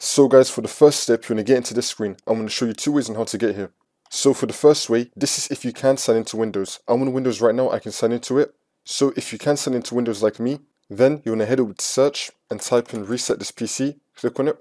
So guys, for the first step, you want to get into this screen. I'm going to show you two ways on how to get here. So for the first way, this is if you can sign into Windows. I'm on Windows right now, I can sign into it. So if you can sign into Windows like me, then you want to head over to search and type in reset this PC, click on it.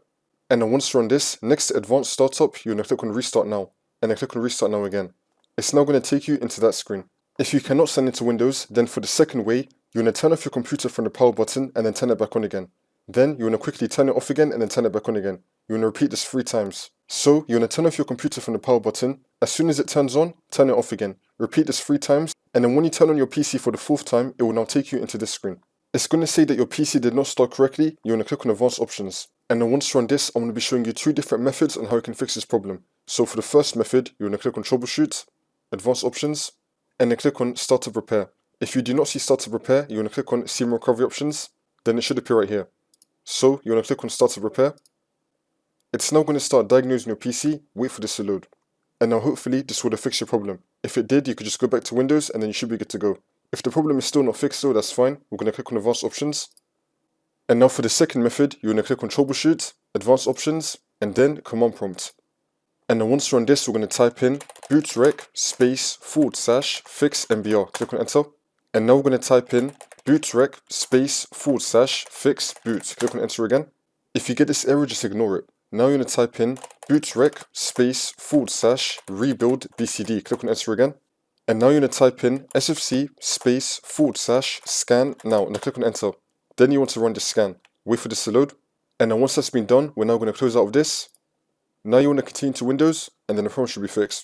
And then once you're on this, next to advanced startup, you want to click on restart now. And then click on restart now again. It's now going to take you into that screen. If you cannot sign into Windows, then for the second way, you want to turn off your computer from the power button and then turn it back on again. Then you want to quickly turn it off again and then turn it back on again. You want to repeat this 3 times. So you want to turn off your computer from the power button. As soon as it turns on, turn it off again. Repeat this 3 times, and then when you turn on your PC for the 4th time, it will now take you into this screen. It's going to say that your PC did not start correctly. You want to click on advanced options. And then once you're on this, I'm going to be showing you 2 different methods on how you can fix this problem. So for the first method, you want to click on troubleshoot, advanced options, and then click on startup repair. If you do not see startup repair, you want to click on SIM recovery options, then it should appear right here. So you want to click on startup repair. It's now going to start diagnosing your PC, wait for this to load. And now hopefully this would have fixed your problem. If it did, you could just go back to Windows and then you should be good to go. If the problem is still not fixed though, that's fine. We're going to click on advanced options. And now for the second method, you're going to click on troubleshoot, advanced options, and then command prompt. And then once you're on this, we're going to type in bootrec space / fix mbr. Click on enter. And now we're going to type in bootrec space / fix boot. Click on enter again. If you get this error, just ignore it. Now you're going to type in bootrec space / rebuild bcd. Click on enter again. And now you're going to type in sfc space / scan now. And then click on enter. Then you want to run the scan. Wait for this to load. And then once that's been done, we're now going to close out of this. Now you want to continue to Windows, and then the problem should be fixed.